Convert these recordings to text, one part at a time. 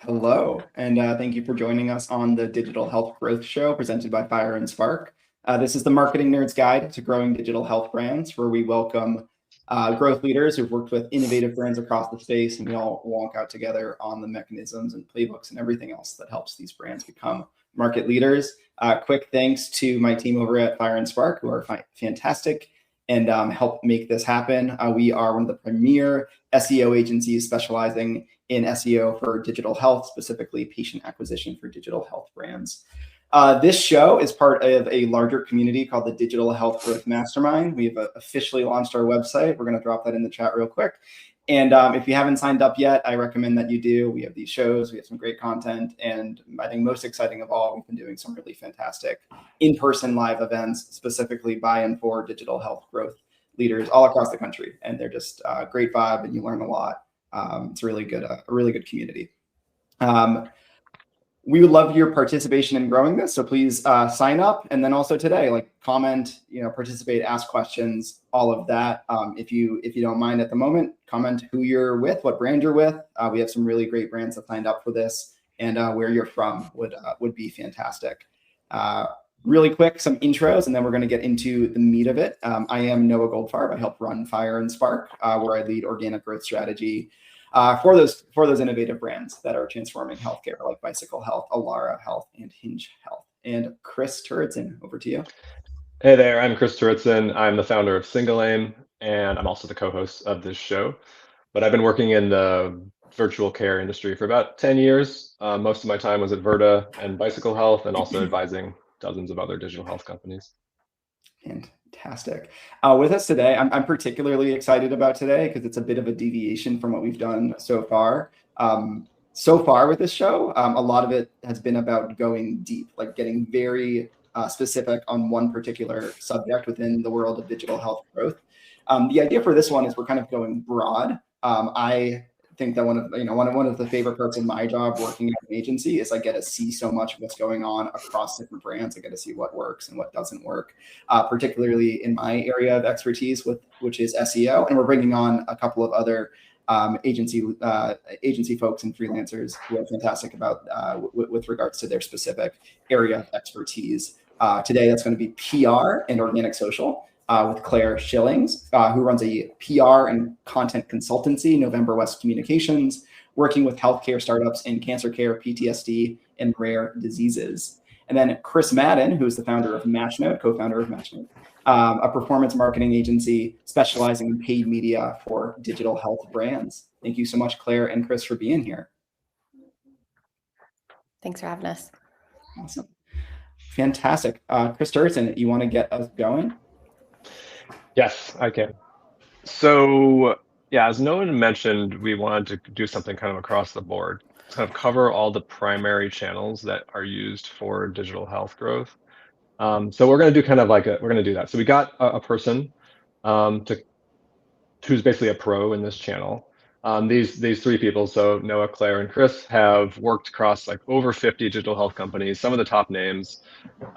Hello, and thank you for joining us on the Digital Health Growth Show presented by Fire&Spark. This is the Marketing Nerd's Guide to Growing Digital Health Brands, where we welcome growth leaders who've worked with innovative brands across the space, and we all walk out together on the mechanisms and playbooks and everything else that helps these brands become market leaders. Quick thanks to my team over at Fire&Spark, who are fantastic and help make this happen. We are one of the premier SEO agencies specializing in SEO for digital health, specifically patient acquisition for digital health brands. This show is part of a larger community called the Digital Health Growth Mastermind. We've officially launched our website. We're going to drop that in the chat real quick. And if you haven't signed up yet, I recommend that you do. We have these shows, we have some great content, and I think most exciting of all, we've been doing some really fantastic in-person live events, specifically by and for digital health growth leaders all across the country. And they're just a great vibe, and you learn a lot. It's really good, a really good community. We would love your participation in growing this, so please sign up. And then also today, comment, participate, ask questions, all of that. If you don't mind at the moment, comment who you're with, what brand you're with. We have some really great brands that signed up for this, and where you're from would be fantastic. Really quick, some intros, and then we're going to get into the meat of it. I am Noah Goldfarb. I help run Fire&Spark, where I lead organic growth strategy for those innovative brands that are transforming healthcare, like Bicycle Health, Alara Health, and Hinge Health. And Chris Turretson, over to you. Hey there, I'm Chris Turretson. I'm the founder of Single Aim, and I'm also the co-host of this show. But I've been working in the virtual care industry for about 10 years. Most of my time was at Virta and Bicycle Health, and also advising dozens of other digital health companies. Fantastic. With us today, I'm particularly excited about today because it's a bit of a deviation from what we've done so far. So far with this show, a lot of it has been about going deep, like getting very specific on one particular subject within the world of digital health growth. The idea for this one is we're kind of going broad. I think that one of the favorite parts of my job working at an agency is I get to see so much of what's going on across different brands. I get to see what works and what doesn't work, particularly in my area of expertise, which is SEO. And we're bringing on a couple of other agency folks and freelancers who are fantastic about with regards to their specific area of expertise. Today, that's going to be PR and organic social. With Claire Schillings, who runs a PR and content consultancy, November West Communications, working with healthcare startups in cancer care, PTSD, and rare diseases. And then Chris Madden, who is the founder of Matchnote, co-founder of Matchnote, a performance marketing agency specializing in paid media for digital health brands. Thank you so much, Claire and Chris, for being here. Thanks for having us. Awesome. Fantastic. Chris Turretson, you want to get us going? Yes, I can. So yeah, as Noah mentioned, we wanted to do something kind of across the board, kind of cover all the primary channels that are used for digital health growth. So we're going to do we're going to do that. So we got a person who's basically a pro in this channel. These three people, so Noah, Claire, and Chris, have worked across over 50 digital health companies, some of the top names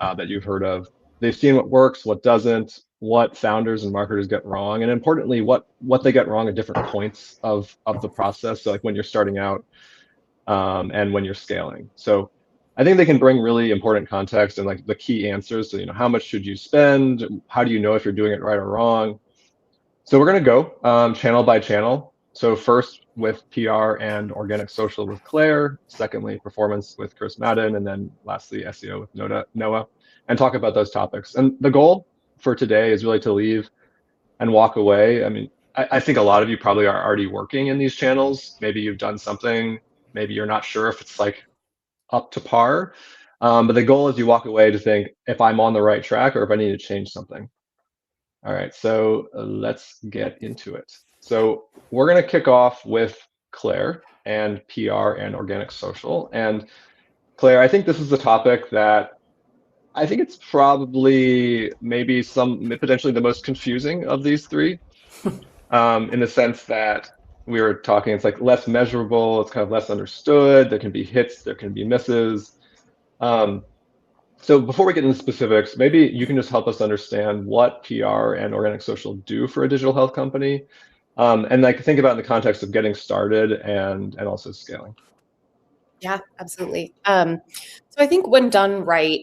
that you've heard of. They've seen what works, what doesn't, what founders and marketers get wrong, and importantly, what they get wrong at different points of the process. So when you're starting out and when you're scaling. So I think they can bring really important context and the key answers. So how much should you spend? How do you know if you're doing it right or wrong? So we're going to go channel by channel. So first with PR and organic social with Claire, secondly performance with Chris Madden, and then lastly SEO with Noah, and talk about those topics. And the goal for today is really to leave and walk away. I mean, I think a lot of you probably are already working in these channels. Maybe you've done something, maybe you're not sure if it's up to par. But the goal is you walk away to think if I'm on the right track or if I need to change something. All right, so let's get into it. So we're going to kick off with Claire and PR and organic social. And Claire, I think this is a topic that I think it's probably maybe potentially the most confusing of these three, in the sense that we were talking, it's less measurable, it's kind of less understood, there can be hits, there can be misses. So before we get into specifics, maybe you can just help us understand what PR and organic social do for a digital health company, and think about it in the context of getting started and also scaling. Yeah, absolutely. So I think when done right,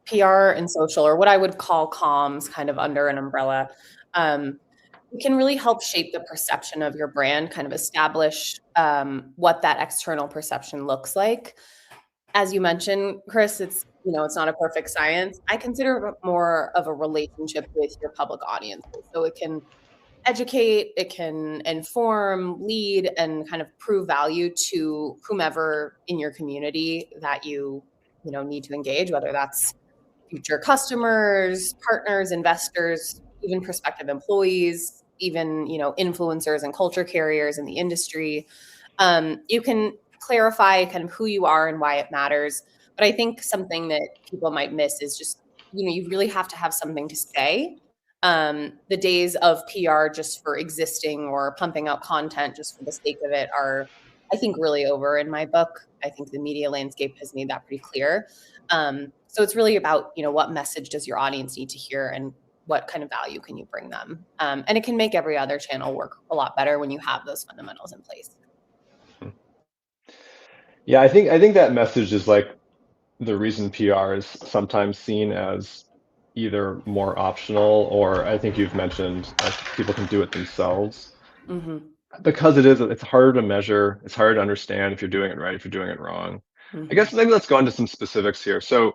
PR and social, or what I would call comms, kind of under an umbrella, it can really help shape the perception of your brand, kind of establish what that external perception looks like. As you mentioned, Chris, it's not a perfect science. I consider it more of a relationship with your public audiences. So it can educate, it can inform, lead, and kind of prove value to whomever in your community that you need to engage, whether that's future customers, partners, investors, even prospective employees, even influencers and culture carriers in the industry. You can clarify kind of who you are and why it matters. But I think something that people might miss is just, you really have to have something to say. The days of PR just for existing or pumping out content just for the sake of it are, I think, really over in my book. I think the media landscape has made that pretty clear. So it's really about, what message does your audience need to hear and what kind of value can you bring them? And it can make every other channel work a lot better when you have those fundamentals in place. Yeah, I think that message is like the reason PR is sometimes seen as either more optional, or I think you've mentioned like people can do it themselves, Mm-hmm. because it's harder to measure, it's harder to understand if you're doing it right, if you're doing it wrong. I Mm-hmm. guess maybe let's go into some specifics here. So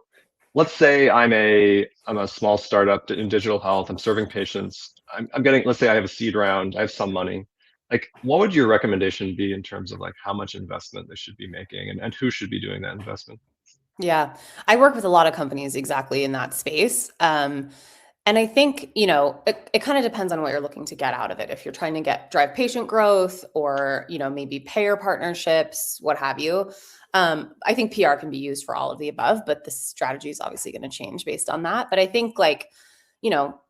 let's say I'm a small startup in digital health. I'm serving patients. I'm getting, let's say I have a seed round. I have some money. Like, what would your recommendation be in terms of like how much investment they should be making, and who should be doing that investment? Yeah, I work with a lot of companies exactly in that space. And I think, it kind of depends on what you're looking to get out of it. If you're trying to drive patient growth or, maybe payer partnerships, what have you. I think PR can be used for all of the above, but the strategy is obviously going to change based on that. But I think you know,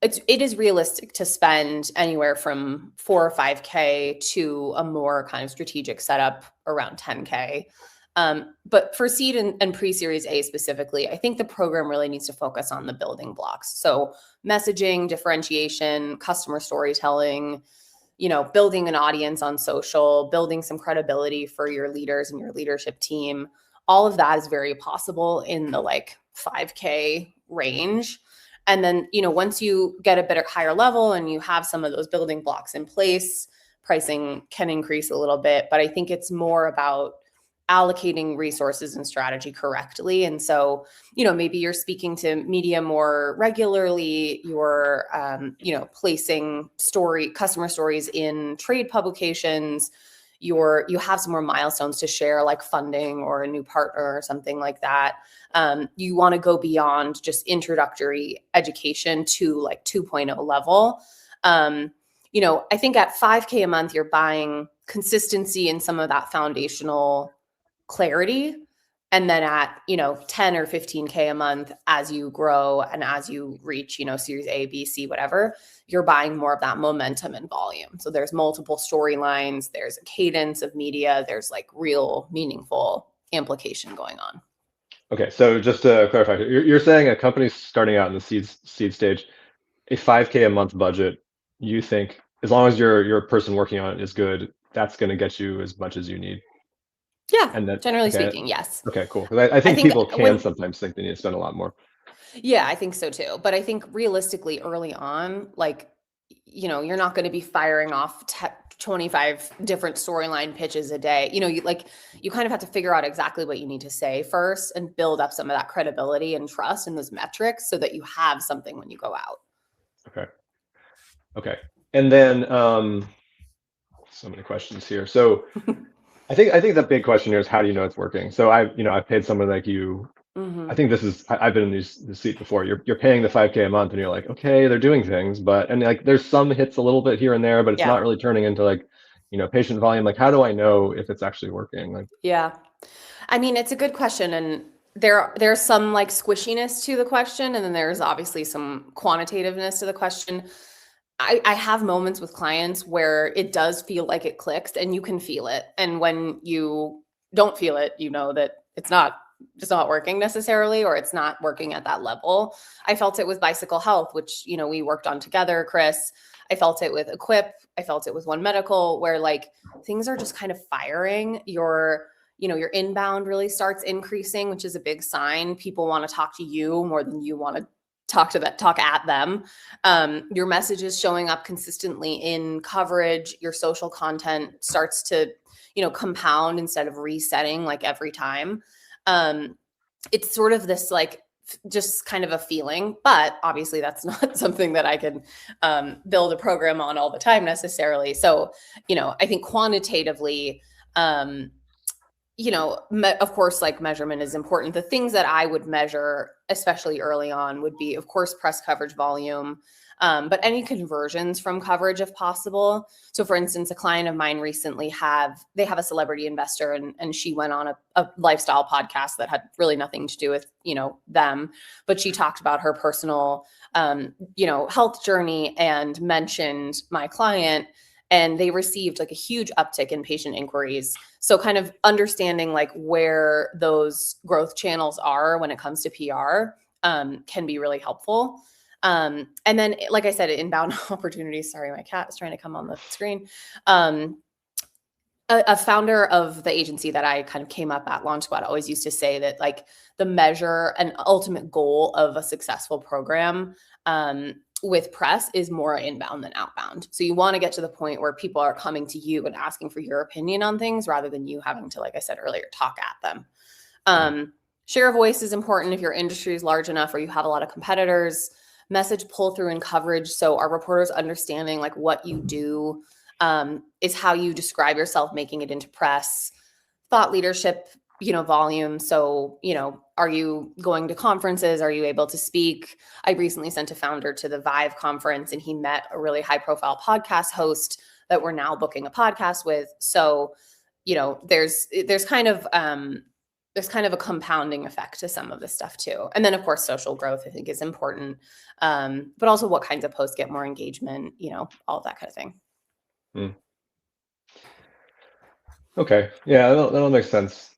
it is realistic to spend anywhere from 4 or 5K to a more kind of strategic setup around 10K. But for seed and pre-series A specifically, I think the program really needs to focus on the building blocks. So messaging, differentiation, customer storytelling, building an audience on social, building some credibility for your leaders and your leadership team. All of that is very possible in the 5K range. And then, once you get a bit higher level and you have some of those building blocks in place, pricing can increase a little bit. But I think it's more about allocating resources and strategy correctly. And so, maybe you're speaking to media more regularly, you're, placing customer stories in trade publications, you have some more milestones to share, like funding or a new partner or something like that. You want to go beyond just introductory education to 2.0 level. I think at 5K a month, you're buying consistency in some of that foundational clarity. And then at, 10 or 15K a month, as you grow and as you reach, series A, B, C, whatever, you're buying more of that momentum and volume. So there's multiple storylines, there's a cadence of media, there's real meaningful amplification going on. Okay, so just to clarify, you're saying a company starting out in the seed stage, a 5K a month budget, you think as long as your person working on it is good, that's going to get you as much as you need. Yeah, And that, generally okay, speaking, yes. okay, cool. 'Cause I I think think people can sometimes think they need to spend a lot more. Yeah, I think so too. But I think realistically early on, you're not going to be firing off 25 different storyline pitches a day. You kind of have to figure out exactly what you need to say first and build up some of that credibility and trust in those metrics so that you have something when you go out. Okay. Okay. And then so many questions here. So I think the big question here is, how do you know it's working? So I've paid someone like you. I think I've been in this seat before. You're paying the 5K a month and you're like, okay, they're doing things, and like there's some hits a little bit here and there, but it's Yeah. not really turning into patient volume. Like, how do I know if it's actually working? Like, Yeah. I mean, it's a good question, and there's some squishiness to the question, and then there's obviously some quantitativeness to the question. I have moments with clients where it does feel like it clicks and you can feel it. And when you don't feel it, you know that it's not working necessarily, or it's not working at that level. I felt it with Bicycle Health, which, we worked on together, Chris. I felt it with Equip. I felt it with One Medical, where things are just kind of firing. your inbound really starts increasing, which is a big sign. People want to talk to you more than you want to talk at them. Your message is showing up consistently in coverage. Your social content starts to, compound instead of resetting like every time. It's sort of this like just kind of a feeling, but obviously that's not something that I can build a program on all the time necessarily. So, I think quantitatively, of course, like measurement is important. The things that I would measure, especially early on, would be, of course, press coverage volume, but any conversions from coverage if possible. So for instance, a client of mine recently they have a celebrity investor and she went on a lifestyle podcast that had really nothing to do with, them, but she talked about her personal, health journey and mentioned my client, and they received like a huge uptick in patient inquiries. So kind of understanding like where those growth channels are when it comes to PR can be really helpful. And then, like I said, inbound opportunities. Sorry, my cat is trying to come on the screen. A founder of the agency that I kind of came up at, Launch Squad, always used to say that like the measure and ultimate goal of a successful program with press is more inbound than outbound. So you want to get to the point where people are coming to you and asking for your opinion on things rather than you having to, like I said earlier, talk at them. Share of voice is important if your industry is large enough or you have a lot of competitors. Message pull through and coverage. So our reporters understanding like what you do is how you describe yourself, making it into press. Thought leadership, volume. So, are you going to conferences? Are you able to speak? I recently sent a founder to the Vive conference and he met a really high profile podcast host that we're now booking a podcast with. So, there's kind of a compounding effect to some of this stuff too. And then of course, social growth I think is important. But also what kinds of posts get more engagement, all of that kind of thing. Okay. Yeah, that'll make sense.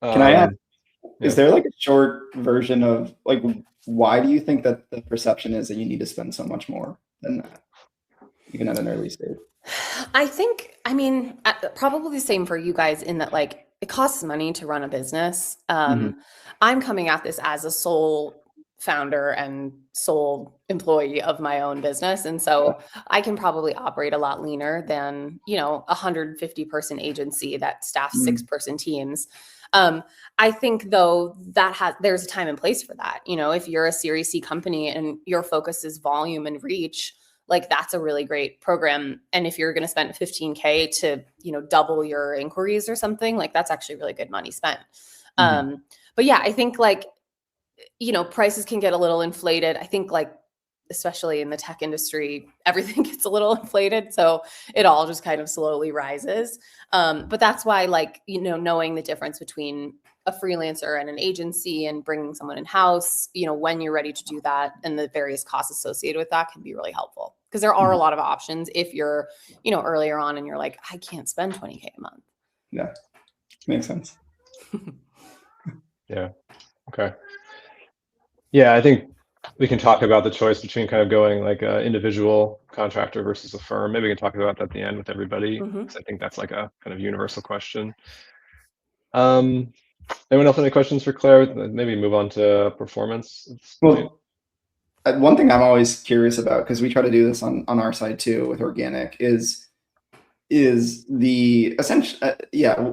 Can I ask, yeah. is there like a short version of like, why do you think that the perception is that you need to spend so much more than that, even at an early stage? Probably the same for you guys in that like it costs money to run a business. Mhm. I'm coming at this as a sole founder and sole employee of my own business. And so I can probably operate a lot leaner than, 150 person agency that staffs 6-person teams. I think though there's a time and place for that. If you're a Series C company and your focus is volume and reach, like that's a really great program. And if you're going to spend $15K to, double your inquiries or something, like that's actually really good money spent. But yeah, I think like, prices can get a little inflated. I think like, especially in the tech industry, everything gets a little inflated. So it all just kind of slowly rises. But that's why like, knowing the difference between a freelancer and an agency and bringing someone in-house, when you're ready to do that and the various costs associated with that can be really helpful. Because there are a lot of options if you're, earlier on and you're like, I can't spend $20K a month. Yeah, makes sense. Yeah. Okay. Yeah, I think we can talk about the choice between kind of going like an individual contractor versus a firm. Maybe we can talk about that at the end with everybody, because I think that's like a kind of universal question. Anyone else have any questions for Claire? Maybe move on to performance. Well, one thing I'm always curious about, because we try to do this on our side too with organic, is the essential.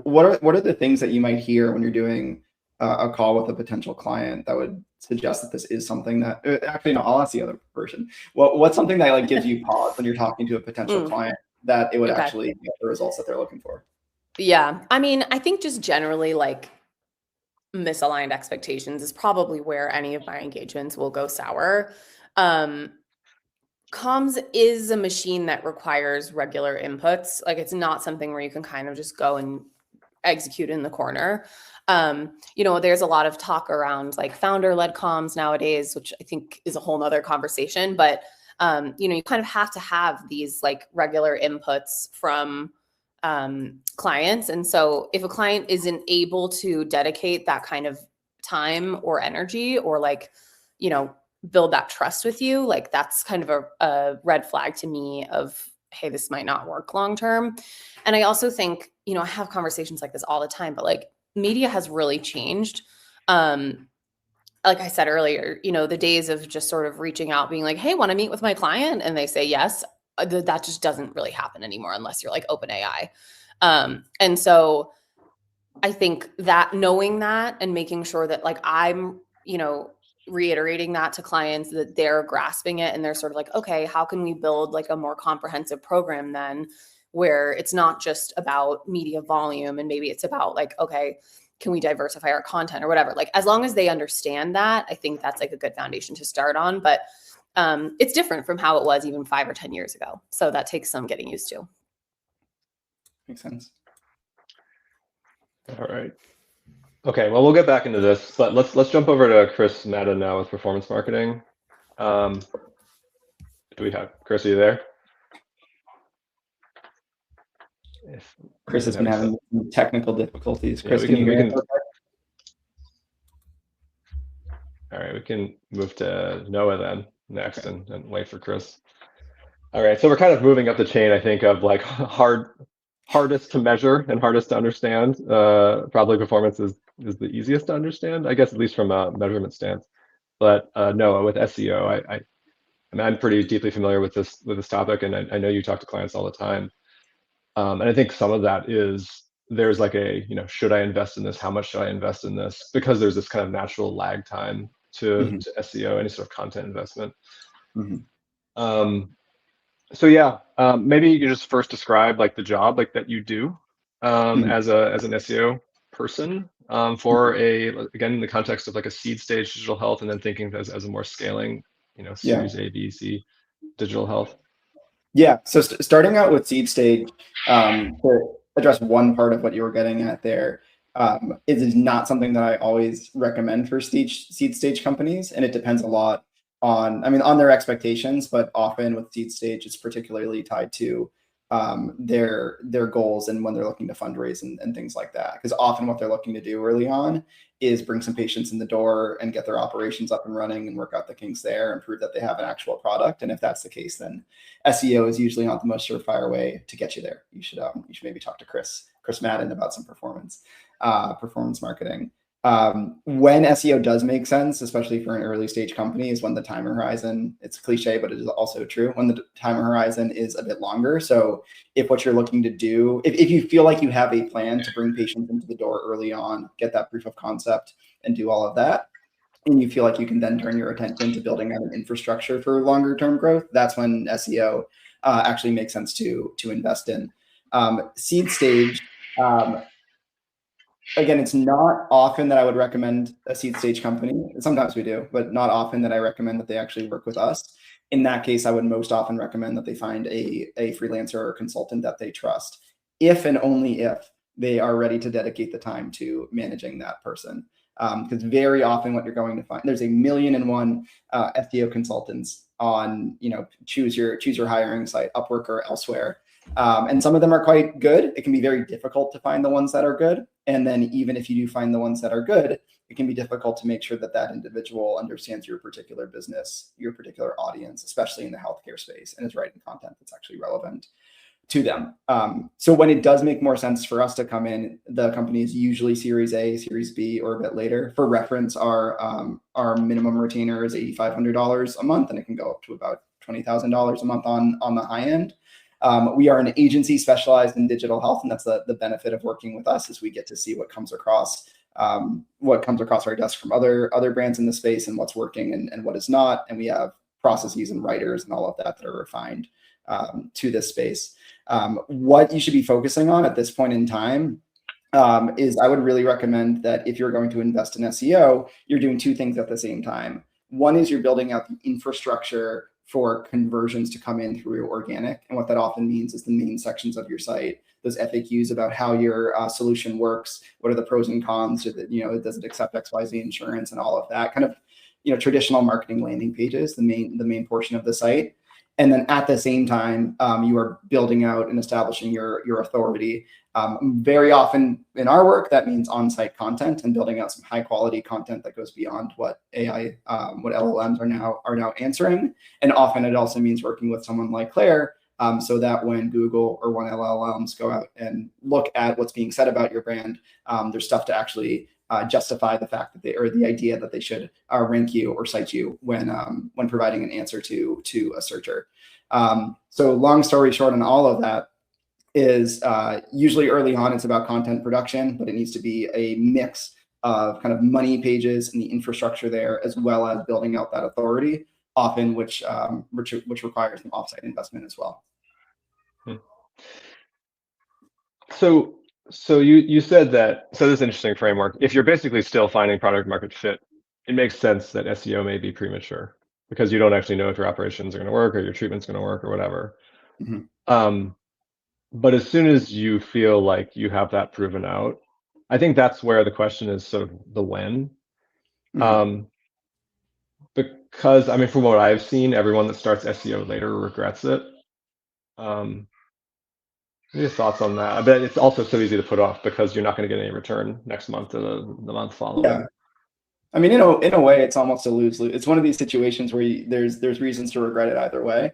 What are the things that you might hear when you're doing a call with a potential client that would suggest that this is something that actually no, I'll ask the other person. What's something that like gives you pause when you're talking to a potential client that it would actually get the results that they're looking for? Yeah, I think just generally like misaligned expectations is probably where any of my engagements will go sour. Comms is a machine that requires regular inputs. Like it's not something where you can kind of just go and execute in the corner. There's a lot of talk around like founder-led comms nowadays, which I think is a whole nother conversation, but you kind of have to have these like regular inputs from clients. And so if a client isn't able to dedicate that kind of time or energy or like, build that trust with you, like that's kind of a red flag to me of, hey, this might not work long term. And I also think, I have conversations like this all the time, but like media has really changed. Like I said earlier, the days of just sort of reaching out, being like, hey, want to meet with my client? And they say yes, that just doesn't really happen anymore unless you're like OpenAI. And so I think that knowing that and making sure that like I'm, reiterating that to clients, that they're grasping it and they're sort of like, okay, how can we build like a more comprehensive program then, where it's not just about media volume and maybe it's about like, okay, can we diversify our content or whatever? Like, as long as they understand that, I think that's like a good foundation to start on. But it's different from how it was even 5 or 10 years ago. So that takes some getting used to. Makes sense. All right. Okay, well, we'll get back into this, but let's jump over to Chris Madden now with performance marketing. Do we have Chris? Are you there? Chris has been having technical difficulties. Yeah, Chris, can you hear me? All right, we can move to Noah then next, and wait for Chris. All right, so we're kind of moving up the chain, I think, of like hardest to measure and hardest to understand. Probably performance is the easiest to understand, I guess, at least from a measurement stance. But Noah, with SEO, I'm pretty deeply familiar with this topic, and I know you talk to clients all the time. And I think some of that is there's like a, should I invest in this? How much should I invest in this? Because there's this kind of natural lag time to SEO, any sort of content investment. So yeah, maybe you could just first describe like the job like that you do as an SEO person for again, in the context of like a seed stage digital health, and then thinking as a more scaling, series A, B, C digital health. Yeah, so starting out with seed stage, to address one part of what you were getting at there, it is not something that I always recommend for seed stage companies, and it depends a lot on their expectations, but often with seed stage, it's particularly tied to their goals and when they're looking to fundraise and things like that. Because often what they're looking to do early on is bring some patients in the door and get their operations up and running and work out the kinks there and prove that they have an actual product. And if that's the case, then SEO is usually not the most surefire way to get you there. You should maybe talk to Chris Madden about some performance marketing. When SEO does make sense, especially for an early stage company, is when the time horizon, it's cliche, but it is also true, when the time horizon is a bit longer. So if what you're looking to do, if you feel like you have a plan to bring patients into the door early on, get that proof of concept and do all of that, and you feel like you can then turn your attention to building out an infrastructure for longer term growth, that's when SEO actually makes sense to invest in. Seed stage, again, it's not often that I would recommend a seed stage company. Sometimes we do, but not often that I recommend that they actually work with us. In that case, I would most often recommend that they find a freelancer or consultant that they trust, if and only if they are ready to dedicate the time to managing that person. Because very often what you're going to find, there's 1,000,001 SEO consultants on, choose your hiring site, Upwork or elsewhere. And some of them are quite good. It can be very difficult to find the ones that are good. And then even if you do find the ones that are good, it can be difficult to make sure that that individual understands your particular business, your particular audience, especially in the healthcare space, and is writing content that's actually relevant to them. So when it does make more sense for us to come in, the company is usually Series A, Series B, or a bit later. For reference, our minimum retainer is $8,500 a month, and it can go up to about $20,000 a month on the high end. We are an agency specialized in digital health, and that's the benefit of working with us, is we get to see what comes across our desk from other brands in the space and what's working and what is not. And we have processes and writers and all of that are refined to this space. What you should be focusing on at this point in time is I would really recommend that if you're going to invest in SEO, you're doing two things at the same time. One is you're building out the infrastructure for conversions to come in through organic. And what that often means is the main sections of your site, those FAQs about how your solution works, what are the pros and cons, does it accept XYZ insurance, and all of that kind of, traditional marketing landing pages, the main portion of the site. And then at the same time, you are building out and establishing your authority. Very often in our work, that means on-site content and building out some high-quality content that goes beyond what what LLMs are now answering. And often it also means working with someone like Claire so that when Google or when LLMs go out and look at what's being said about your brand, there's stuff to actually justify the fact that the idea that they should rank you or cite you when providing an answer to a searcher. So long story short on all of that is usually early on it's about content production, but it needs to be a mix of kind of money pages and the infrastructure there, as well as building out that authority, often which requires some offsite investment as well. So you said that, so this is an interesting framework. If you're basically still finding product market fit, it makes sense that SEO may be premature because you don't actually know if your operations are going to work or your treatment's going to work or whatever. But as soon as you feel like you have that proven out, I think that's where the question is sort of the when. Because, I mean, from what I've seen, everyone that starts SEO later regrets it. Your thoughts on that? I bet it's also so easy to put off because you're not going to get any return next month or the month following. Yeah. I mean, in a way, it's almost a lose-lose. It's one of these situations where there's reasons to regret it either way,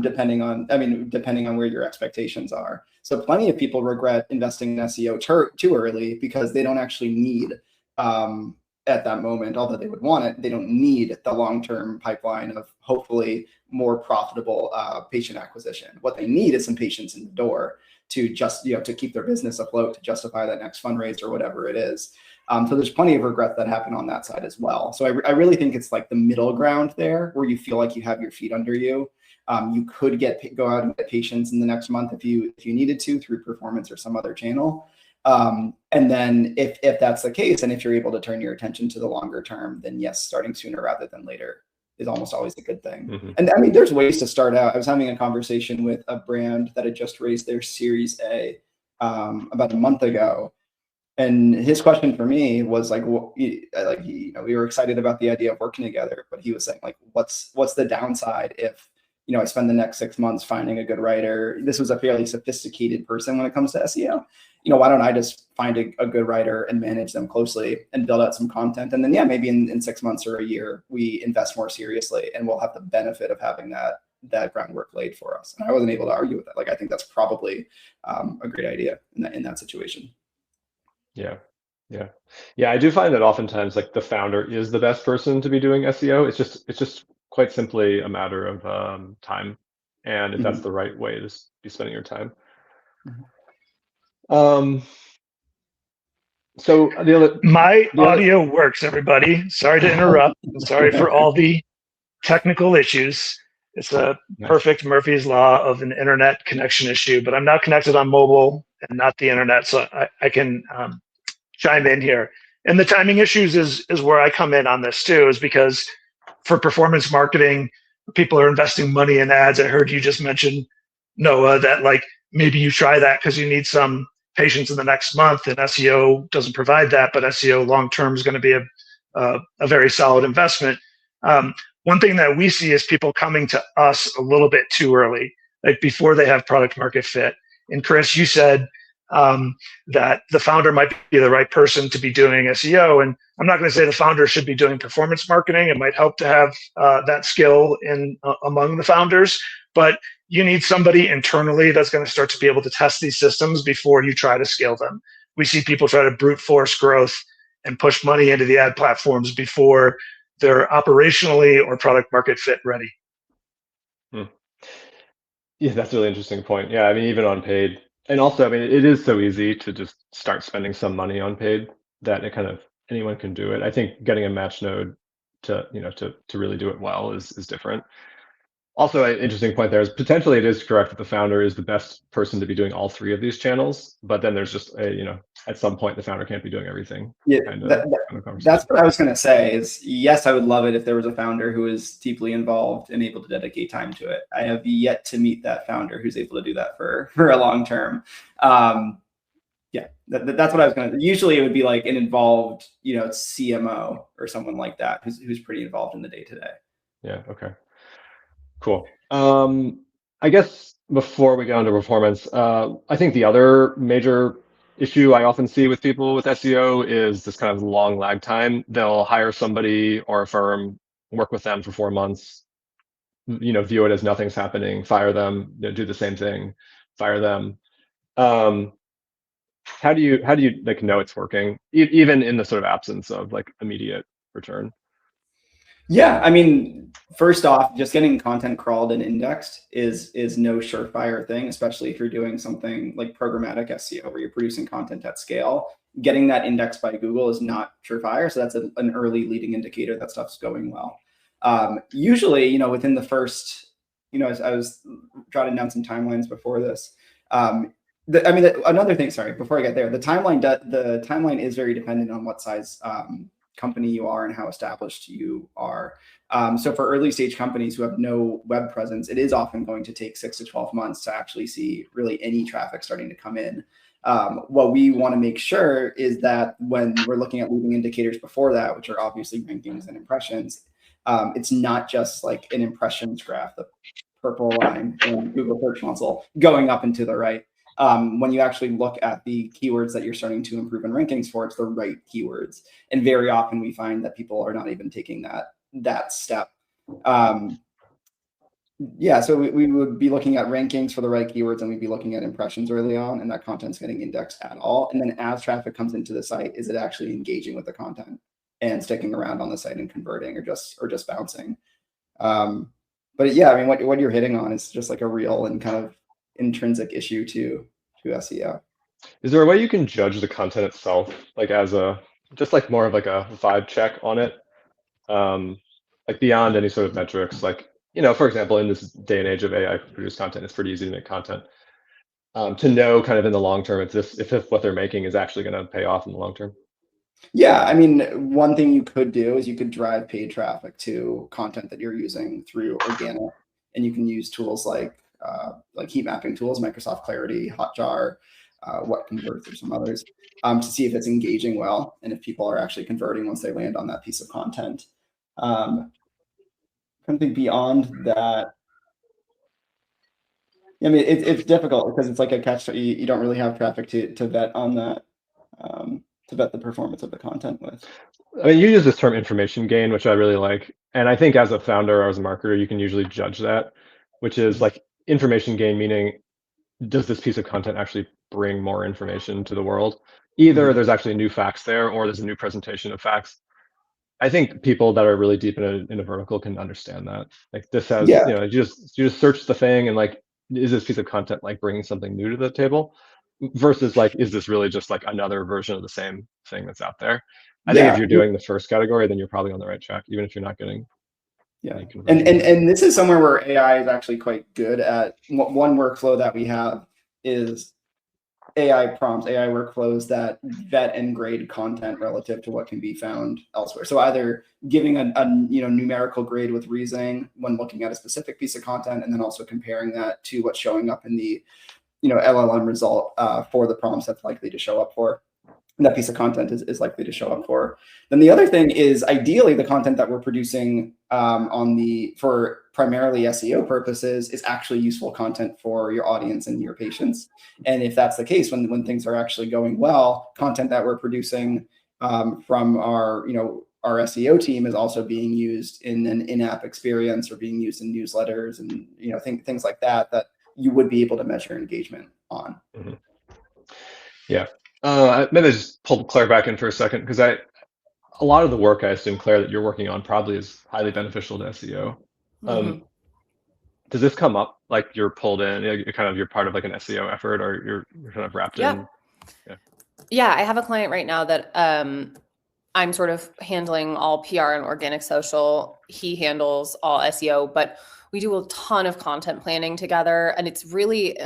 depending on where your expectations are. So plenty of people regret investing in SEO too early because they don't actually need at that moment, although they would want it, they don't need the long-term pipeline of hopefully more profitable patient acquisition. What they need is some patients in the door to just, to keep their business afloat, to justify that next fundraise or whatever it is. So there's plenty of regret that happen on that side as well. So I really think it's like the middle ground there where you feel like you have your feet under you. You could go out and get patients in the next month if you needed to through performance or some other channel. And then if that's the case, and if you're able to turn your attention to the longer term, then yes, starting sooner rather than later is almost always a good thing. And I mean, there's ways to start out. I was having a conversation with a brand that had just raised their Series A about a month ago. And his question for me was like, we were excited about the idea of working together, but he was saying like, what's the downside if, I spend the next 6 months finding a good writer? This was a fairly sophisticated person when it comes to SEO. Why don't I just find a good writer and manage them closely and build out some content? And then, maybe in 6 months or a year, we invest more seriously and we'll have the benefit of having that groundwork laid for us. And I wasn't able to argue with that. Like, I think that's probably a great idea in that situation. Yeah. I do find that oftentimes like the founder is the best person to be doing SEO. It's just quite simply a matter of time, and if that's the right way to be spending your time. So my audio works, everybody. Sorry to interrupt. Sorry for all the technical issues. It's a perfect Murphy's Law of an internet connection issue, but I'm now connected on mobile and not the internet, so I can chime in here. And the timing issues is where I come in on this too, is because for performance marketing, people are investing money in ads. I heard you just mention, Noah, that like maybe you try that because you need some patients in the next month, and SEO doesn't provide that, but SEO long-term is going to be a very solid investment. One thing that we see is people coming to us a little bit too early, like before they have product market fit. And Chris, you said that the founder might be the right person to be doing SEO. And I'm not going to say the founder should be doing performance marketing. It might help to have that skill among the founders, but you need somebody internally that's going to start to be able to test these systems before you try to scale them. We see people try to brute force growth and push money into the ad platforms before they're operationally or product market fit ready. Yeah, that's a really interesting point. Yeah, I mean, even on paid. And also, I mean, it is so easy to just start spending some money on paid that anyone can do it. I think getting a match node to really do it well is different. Also, an interesting point there is potentially it is correct that the founder is the best person to be doing all three of these channels, but then there's just at some point the founder can't be doing everything. Yeah, that's what I was going to say is, yes, I would love it if there was a founder who is deeply involved and able to dedicate time to it. I have yet to meet that founder who's able to do that for a long term. Yeah, that's what I was going to. Usually it would be like an involved, CMO or someone like that who's pretty involved in the day to day. Yeah. Okay. Cool. I guess before we go into performance, I think the other major issue I often see with people with SEO is this kind of long lag time. They'll hire somebody or a firm, work with them for 4 months, view it as nothing's happening, fire them, do the same thing, fire them. How do you like know it's working, even in the sort of absence of like immediate return? Yeah, I mean, first off, just getting content crawled and indexed is no surefire thing, especially if you're doing something like programmatic SEO where you're producing content at scale. Getting that indexed by Google is not surefire, so that's an early leading indicator that stuff's going well. Usually, within the first, as I was jotting down some timelines before this. Another thing, sorry, before I get there, the timeline is very dependent on what size company you are and how established you are. So for early stage companies who have no web presence, it is often going to take 6 to 12 months to actually see really any traffic starting to come in. What we want to make sure is that when we're looking at leading indicators before that, which are obviously rankings and impressions, it's not just like an impressions graph, the purple line in Google Search Console going up and to the right. When you actually look at the keywords that you're starting to improve in rankings for, it's the right keywords. And very often we find that people are not even taking that step. So we would be looking at rankings for the right keywords, and we'd be looking at impressions early on, and that content's getting indexed at all. And then as traffic comes into the site, is it actually engaging with the content and sticking around on the site and converting, or just bouncing? But yeah, I mean, what you're hitting on is just like a real and kind of intrinsic issue to SEO. Is there a way you can judge the content itself, like as just like more of like a vibe check on it, like beyond any sort of metrics? Like, for example, in this day and age of AI produced content, it's pretty easy to make content. To know kind of in the long term if what they're making is actually going to pay off in the long term. Yeah, I mean, one thing you could do is you could drive paid traffic to content that you're using through organic, and you can use tools like heat mapping tools, Microsoft Clarity, Hotjar, What Converts, or some others, to see if it's engaging well and if people are actually converting once they land on that piece of content. Something beyond that. I mean, it's difficult because it's like a catch. You don't really have traffic to vet on that, to vet the performance of the content with. I mean, you use this term information gain, which I really like. And I think as a founder or as a marketer, you can usually judge that, which is like information gain, meaning does this piece of content actually bring more information to the world? Either there's actually new facts there, or there's a new presentation of facts. I think people that are really deep in a vertical can understand that. Like this has, you just search the thing and like, is this piece of content like bringing something new to the table? Versus like, is this really just like another version of the same thing that's out there? I think if you're doing the first category, then you're probably on the right track, even if you're not getting. Yeah, and this is somewhere where AI is actually quite good at. One workflow that we have is AI prompts, AI workflows that vet and grade content relative to what can be found elsewhere. So either giving a numerical grade with reasoning when looking at a specific piece of content, and then also comparing that to what's showing up in the LLM result for the prompts that's likely to show up for. And that piece of content is likely to show up for. Then the other thing is ideally the content that we're producing for primarily SEO purposes is actually useful content for your audience and your patients. And if that's the case, when things are actually going well, content that we're producing from our SEO team is also being used in an in-app experience or being used in newsletters and things like that you would be able to measure engagement on. Mm-hmm. Yeah. Maybe I just pulled Claire back in for a second, because a lot of the work, I assume, Claire, that you're working on probably is highly beneficial to SEO. Does this come up like you're pulled in, you're part of like an SEO effort, or you're kind of wrapped in? Yeah, I have a client right now that I'm sort of handling all PR and organic social. He handles all SEO, but we do a ton of content planning together, and it's really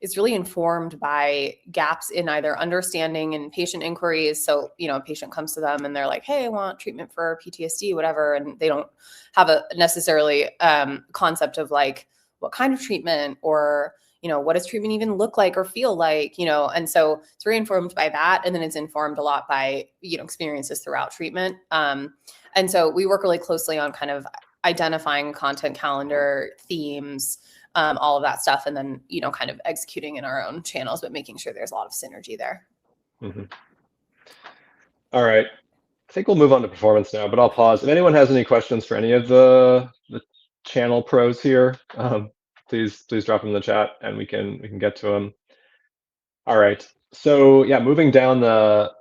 informed by gaps in either understanding and patient inquiries. So, a patient comes to them and they're like, hey, I want treatment for PTSD, whatever. And they don't have a necessarily concept of like, what kind of treatment, or, what does treatment even look like or feel like, and so it's very informed by that. And then it's informed a lot by, experiences throughout treatment. And so we work really closely on kind of identifying content calendar themes, all of that stuff, and then kind of executing in our own channels, but making sure there's a lot of synergy there. Mm-hmm. All right, I think we'll move on to performance now, but I'll pause. If anyone has any questions for any of the channel pros here, please drop them in the chat and we can get to them. All right. So yeah, moving down the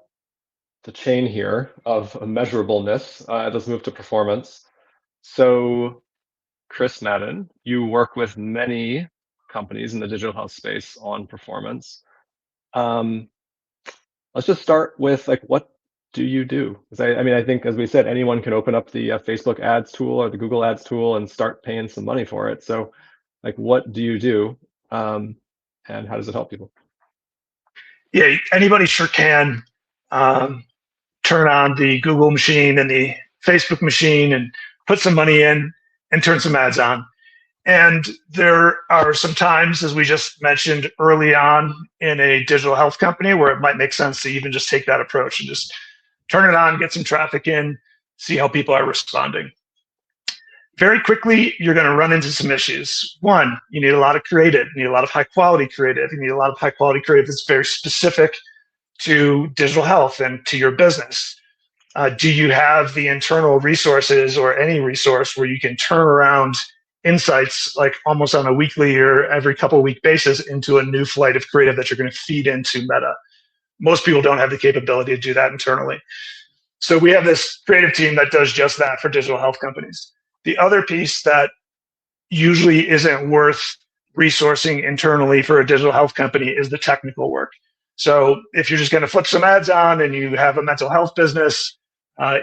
chain here of measurableness, let's move to performance. So Chris, Madden, you work with many companies in the digital health space on performance. Let's just start with like, what do you do? Because I mean, I think, as we said, anyone can open up the Facebook ads tool or the Google ads tool and start paying some money for it. So like, what do you do? And how does it help people? Yeah, anybody sure can turn on the Google machine and the Facebook machine and put some money in and turn some ads on. And there are some times, as we just mentioned early on in a digital health company, where it might make sense to even just take that approach and just turn it on, get some traffic in, see how people are responding. Very quickly, you're going to run into some issues. One, you need a lot of creative. You need a lot of high quality creative. You need a lot of high quality creative that's very specific to digital health and to your business. Do you have the internal resources or any resource where you can turn around insights like almost on a weekly or every couple of week basis into a new flight of creative that you're going to feed into Meta? Most people don't have the capability to do that internally. So we have this creative team that does just that for digital health companies. The other piece that usually isn't worth resourcing internally for a digital health company is the technical work. So if you're just going to flip some ads on and you have a mental health business,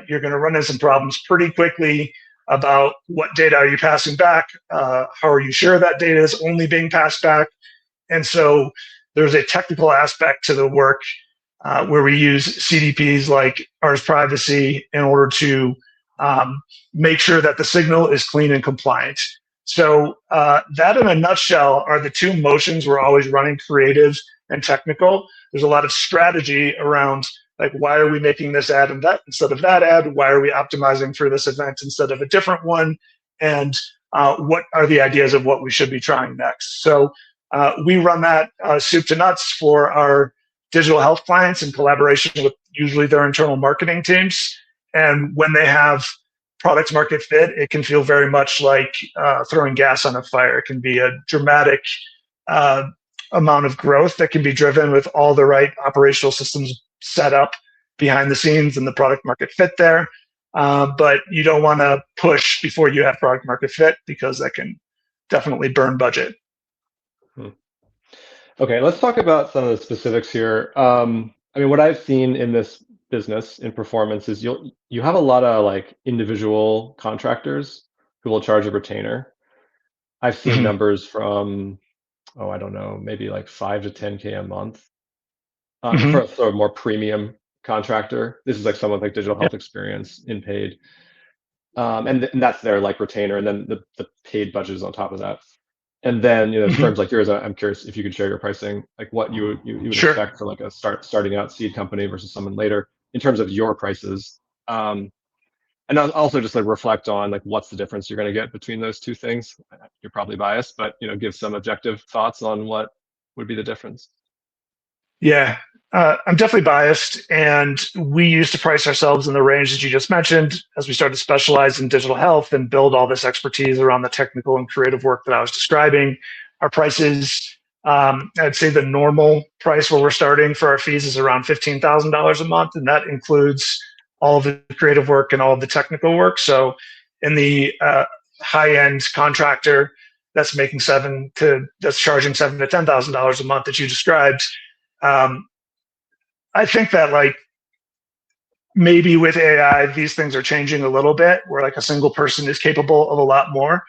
you're going to run into some problems pretty quickly about what data are you passing back, how are you sure that data is only being passed back. And so there's a technical aspect to the work where we use CDPs like ours privacy in order to make sure that the signal is clean and compliant. So that in a nutshell are the two motions we're always running: creative and technical. There's a lot of strategy around, like, why are we making this ad and that instead of that ad? Why are we optimizing for this event instead of a different one? And what are the ideas of what we should be trying next? So we run that soup to nuts for our digital health clients in collaboration with usually their internal marketing teams. And when they have product market fit, it can feel very much like throwing gas on a fire. It can be a dramatic amount of growth that can be driven with all the right operational systems set up behind the scenes and the product market fit there. But you don't want to push before you have product market fit, because that can definitely burn budget. Okay, let's talk about some of the specifics here. I mean, what I've seen in this business in performance is you have a lot of like individual contractors who will charge a retainer. I've seen numbers from, oh, I don't know, maybe like 5 to 10K a month for a sort of more premium contractor. This is like someone with like digital health experience in paid. And that's their like retainer, and then the paid budget is on top of that. And then, you know, firms like yours, I'm curious if you could share your pricing, like what you would Sure. expect for like a starting out seed company versus someone later in terms of your prices. And also just like reflect on like what's the difference you're going to get between those two things. You're probably biased, but, you know, give some objective thoughts on what would be the difference. Yeah, I'm definitely biased, and we used to price ourselves in the range that you just mentioned as we started to specialize in digital health and build all this expertise around the technical and creative work that I was describing. Our prices, I'd say the normal price where we're starting for our fees is around $15,000 a month, and that includes all of the creative work and all of the technical work. So in the high-end contractor that's making charging $7,000 to $10,000 a month that you described, I think that like maybe with AI, these things are changing a little bit, where like a single person is capable of a lot more.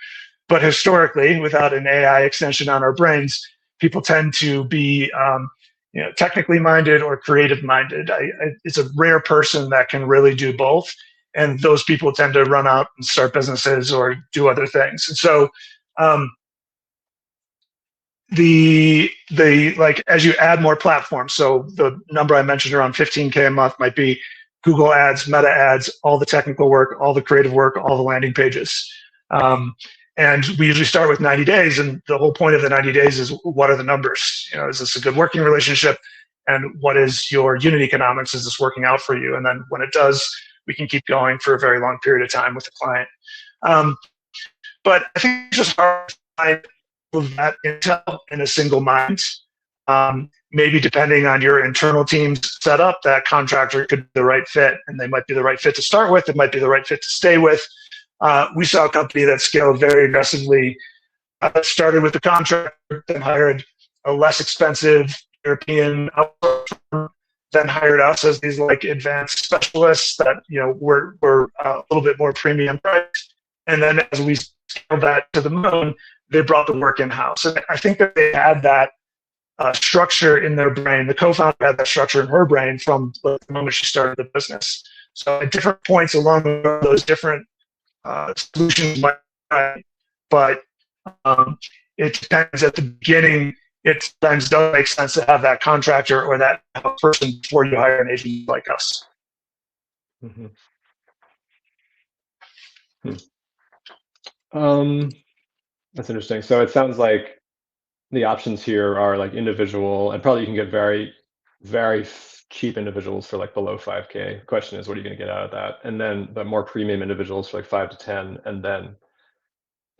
But historically, without an AI extension on our brains, people tend to be technically minded or creative minded. It's a rare person that can really do both, and those people tend to run out and start businesses or do other things. And so the like, as you add more platforms, so the number I mentioned around 15K a month might be Google ads, Meta ads, all the technical work, all the creative work, all the landing pages. And we usually start with 90 days, and the whole point of the 90 days is, what are the numbers? You know, is this a good working relationship? And what is your unit economics? Is this working out for you? And then when it does, we can keep going for a very long period of time with the client. But I think it's just hard to find all of that intel in a single mind. Maybe depending on your internal team's setup, that contractor could be the right fit, and they might be the right fit to start with. It might be the right fit to stay with. We saw a company that scaled very aggressively, started with the contractor, then hired a less expensive European outsourcer, then hired us as these like advanced specialists that were a little bit more premium priced. And then as we scaled that to the moon, they brought the work in house. And I think that they had that structure in their brain. The co-founder had that structure in her brain from the moment she started the business. So at different points along those different solutions might be right, but it depends. At the beginning, it sometimes doesn't make sense to have that contractor or that person before you hire an agent like us. Mm-hmm. That's interesting. So it sounds like the options here are like individual, and probably you can get very, very cheap individuals for like below 5K. The question is, what are you going to get out of that? And then the more premium individuals for like 5 to 10, and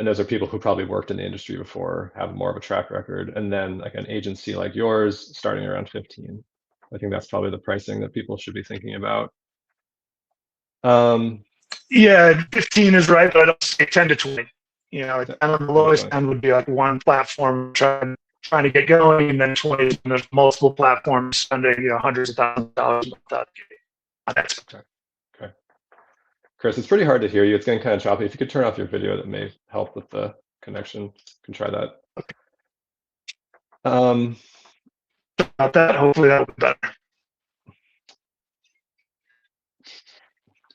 those are people who probably worked in the industry before, have more of a track record. And then like an agency like yours starting around 15. I think that's probably the pricing that people should be thinking about. Yeah, 15 is right, but I'd say 10 to 20. And on the lowest end would be like one platform trying to get going, and then 20 is when there's multiple platforms spending hundreds of thousands of dollars on that. Okay. Chris, it's pretty hard to hear you. It's getting kind of choppy. If you could turn off your video, that may help with the connection. You can try that. Okay. About that, hopefully that will be better.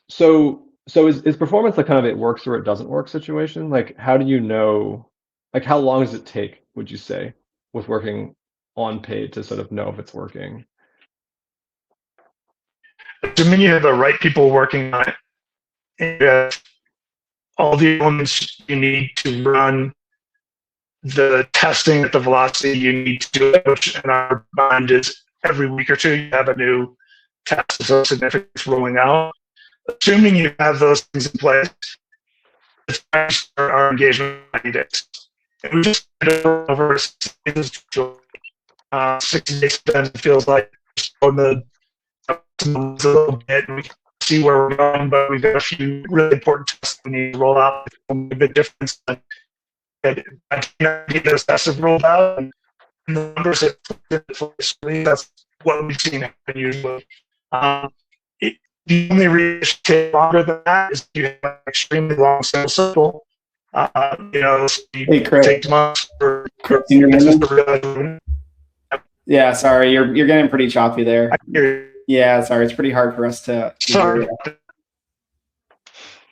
So is performance like kind of it works or it doesn't work situation? Like, how do you know, like how long does it take, would you say, with working on paid to sort of know if it's working? Assuming you have the right people working on it, and you have all the elements you need to run the testing at the velocity you need to do it, which in our mind is every week or two you have a new test of significance rolling out. Assuming you have those things in place, it's time to start our engagement in 90 days. And we just did over 60 days, then it feels like on the a little bit, and we can see where we're going, but we've got a few really important tests we need to roll out. It'll make a big difference. I can't get those tests have rolled out, and the numbers that's what we've seen happen usually. The only reason it should take longer than that is you have an extremely long sales cycle. Hey, Chris. Takes months for business to realize. Yeah, sorry, you're getting pretty choppy there. Yeah, sorry, it's pretty hard for us to sorry.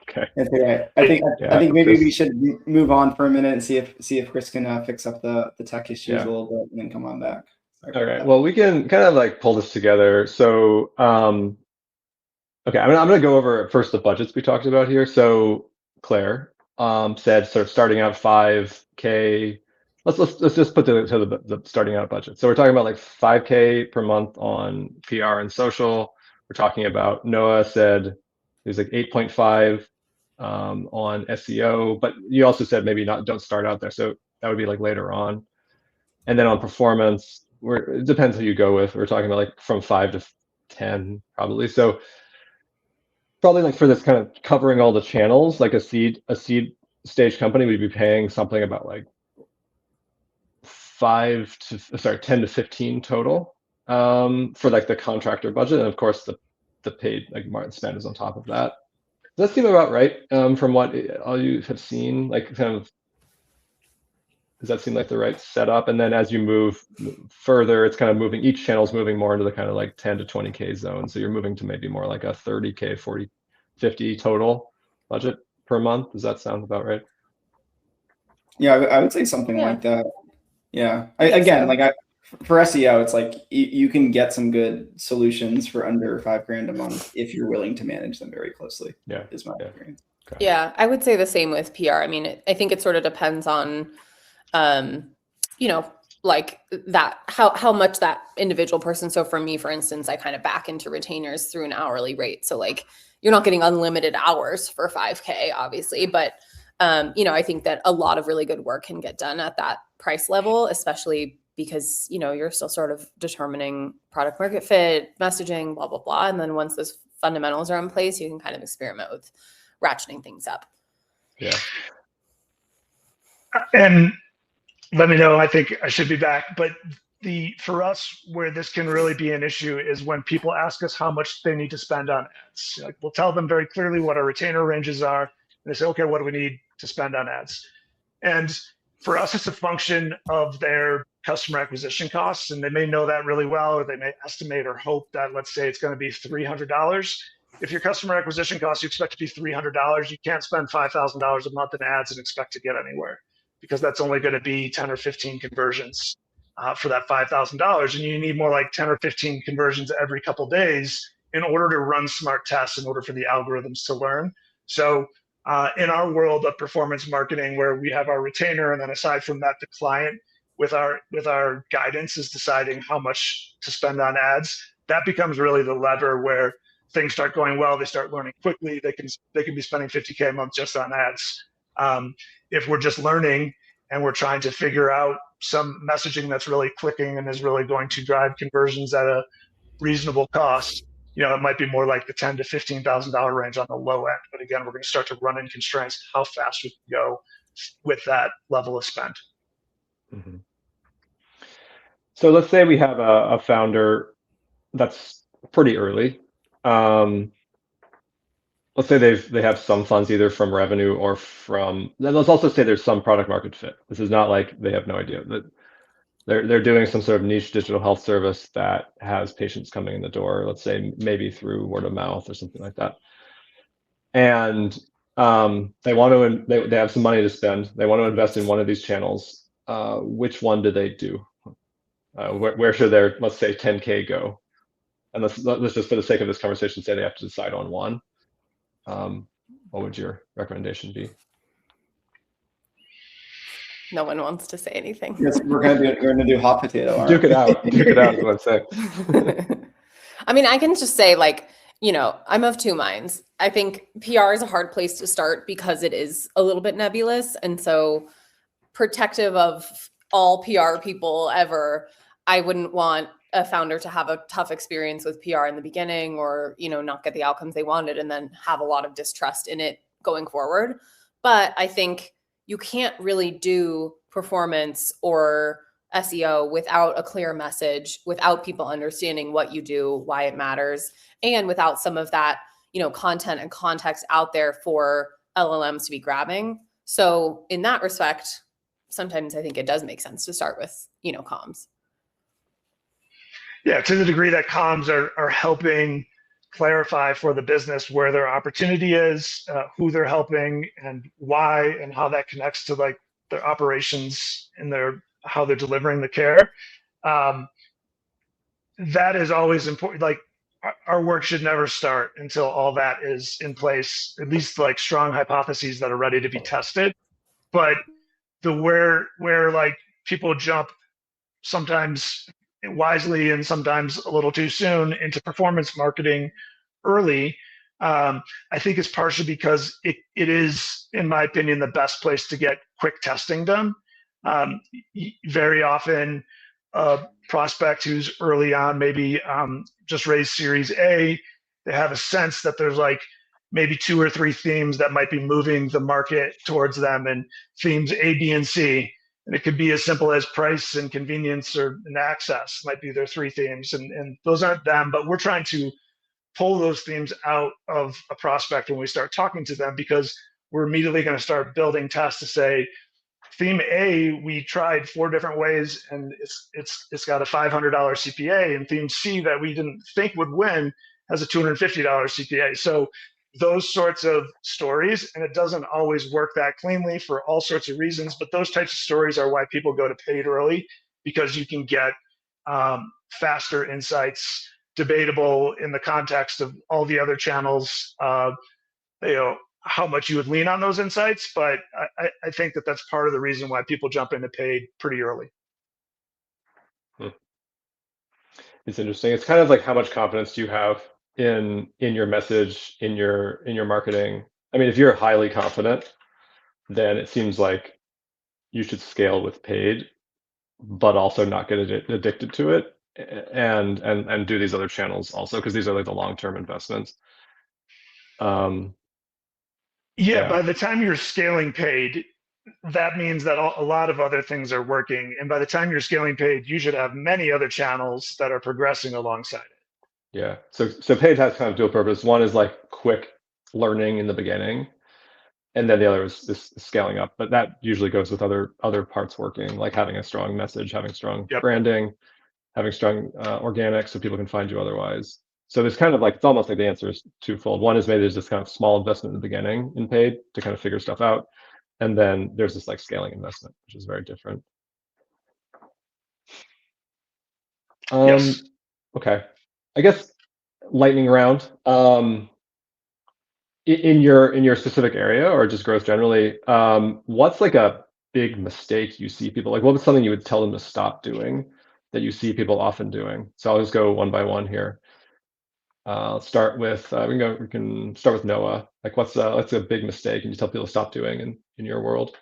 Okay. Okay. I think maybe we should move on for a minute and see if Chris can fix up the tech issues a little bit and then come on back. All right. Well, we can kind of like pull this together. So, okay, I'm gonna go over first the budgets we talked about here. So Claire said sort of starting out 5K. Let's just put the starting out budget. So we're talking about like 5K per month on PR and social. We're talking about, Noah said it was like 8.5 on SEO, but you also said maybe don't start out there. So that would be like later on. And then on performance, it depends who you go with. We're talking about like from 5 to 10 probably. So probably like for this kind of covering all the channels, like a seed stage company, we'd be paying something about like 10 to 15 total for like the contractor budget, and of course the paid like Martin spend is on top of that. Does that seem about right from what all you have seen? Like kind of, does that seem like the right setup? And then as you move further, it's kind of moving, each channel is moving more into the kind of like 10 to 20K zone. So you're moving to maybe more like a 30K, 40, 50 total budget per month. Does that sound about right? Yeah, I would say something like that. Yeah. For SEO, it's like you can get some good solutions for under $5,000 a month if you're willing to manage them very closely. Yeah. Is my experience. Okay. Yeah, I would say the same with PR. I mean, I think it sort of depends on, like that, how much that individual person. So for me, for instance, I kind of back into retainers through an hourly rate. So like, you're not getting unlimited hours for 5K, obviously, but I think that a lot of really good work can get done at that price level, especially because, you're still sort of determining product market fit, messaging, blah, blah, blah. And then once those fundamentals are in place, you can kind of experiment with ratcheting things up. Yeah. And let me know, I think I should be back. But for us, where this can really be an issue is when people ask us how much they need to spend on ads. Like, we'll tell them very clearly what our retainer ranges are. And they say, okay, what do we need to spend on ads? And for us, it's a function of their customer acquisition costs. And they may know that really well, or they may estimate or hope that, let's say it's going to be $300. If your customer acquisition costs you expect to be $300, you can't spend $5,000 a month in ads and expect to get anywhere, because that's only going to be 10 or 15 conversions for that $5,000. And you need more like 10 or 15 conversions every couple of days in order to run smart tests, in order for the algorithms to learn. So in our world of performance marketing, where we have our retainer, and then aside from that, the client with our guidance is deciding how much to spend on ads, that becomes really the lever where things start going well. They start learning quickly. They can be spending $50K a month just on ads. If we're just learning and we're trying to figure out some messaging that's really clicking and is really going to drive conversions at a reasonable cost, it might be more like the $10,000 to $15,000 range on the low end. But again, we're going to start to run in constraints how fast we can go with that level of spend. Mm-hmm. So let's say we have a founder that's pretty early. Let's say they have some funds either from revenue or from. Let's also say there's some product market fit. This is not like they have no idea that they're doing some sort of niche digital health service that has patients coming in the door. Let's say maybe through word of mouth or something like that, and they want to. They have some money to spend. They want to invest in one of these channels. Which one do they do? Where should their, let's say, 10K go? And let's just, for the sake of this conversation, say they have to decide on one. What would your recommendation be? No one wants to say anything. Yes, we're gonna do hot potato. Duke it out. Duke it out is what I'm saying. I mean, I can just say, like, I'm of two minds. I think PR is a hard place to start because it is a little bit nebulous. And so, protective of all PR people ever, I wouldn't want a founder to have a tough experience with PR in the beginning, or, not get the outcomes they wanted and then have a lot of distrust in it going forward. But I think you can't really do performance or SEO without a clear message, without people understanding what you do, why it matters, and without some of that, content and context out there for LLMs to be grabbing. So in that respect, sometimes I think it does make sense to start with, comms. Yeah, to the degree that comms are helping clarify for the business where their opportunity is, who they're helping, and why, and how that connects to like their operations and how they're delivering the care. That is always important. Like, our work should never start until all that is in place, at least like strong hypotheses that are ready to be tested. But where like people jump sometimes wisely and sometimes a little too soon into performance marketing early, I think it's partially because it is, in my opinion, the best place to get quick testing done. Very often, a prospect who's early on, maybe just raised Series A, they have a sense that there's like maybe 2 or 3 themes that might be moving the market towards them, and themes A, B, and C. And it could be as simple as price and convenience and access might be their 3 themes. And those aren't them, but we're trying to pull those themes out of a prospect when we start talking to them, because we're immediately going to start building tests to say, theme A, we tried 4 different ways and it's got a $500 CPA, and theme C that we didn't think would win has a $250 CPA. So those sorts of stories, and it doesn't always work that cleanly for all sorts of reasons, but those types of stories are why people go to paid early, because you can get faster insights, debatable in the context of all the other channels, how much you would lean on those insights. But I think that's part of the reason why people jump into paid pretty early. It's interesting. It's kind of like, how much confidence do you have in your message, in your marketing? I mean, if you're highly confident, then it seems like you should scale with paid, but also not get addicted to it, and do these other channels also, because these are like the long-term investments. Yeah, by the time you're scaling paid, that means that a lot of other things are working. And by the time you're scaling paid, you should have many other channels that are progressing alongside it. Yeah. So paid has kind of dual purpose. One is like quick learning in the beginning, and then the other is scaling up. But that usually goes with other parts working, like having a strong message, having strong branding, having strong organic, so people can find you otherwise. So there's kind of like, it's almost like the answer is twofold. One is maybe there's this kind of small investment in the beginning in paid to kind of figure stuff out. And then there's this like scaling investment, which is very different. Yes. Okay. I guess lightning round. In your specific area, or just growth generally, what's like a big mistake you see people, like what was something you would tell them to stop doing that you see people often doing? So I'll just go one by one here. Let's start with we can start with Noah. Like what's a big mistake and you tell people to stop doing in your world?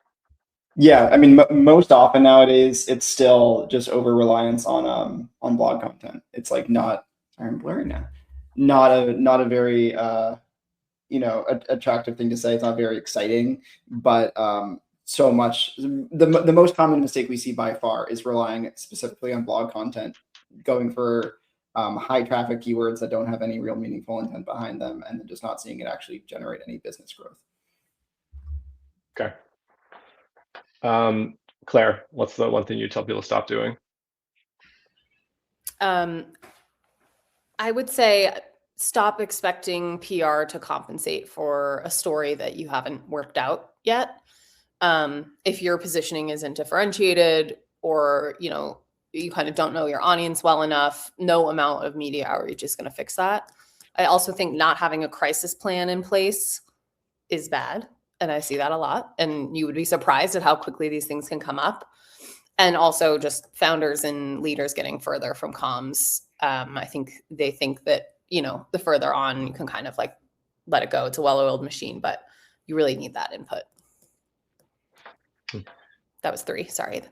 Yeah, I mean, most often nowadays it's still just over reliance on blog content. It's like not, sorry, I'm blurry now. Not a very attractive thing to say. It's not very exciting, but so much. The most common mistake we see by far is relying specifically on blog content, going for high traffic keywords that don't have any real meaningful intent behind them, and then just not seeing it actually generate any business growth. Okay. Claire, what's the one thing you tell people to stop doing? I would say stop expecting PR to compensate for a story that you haven't worked out yet. If your positioning isn't differentiated, or you kind of don't know your audience well enough, no amount of media outreach is going to fix that. I also think not having a crisis plan in place is bad. And I see that a lot. And you would be surprised at how quickly these things can come up. And also just founders and leaders getting further from comms. I think they think that, the further on you can kind of like let it go. It's a well-oiled machine, but you really need that input. That was 3. Sorry.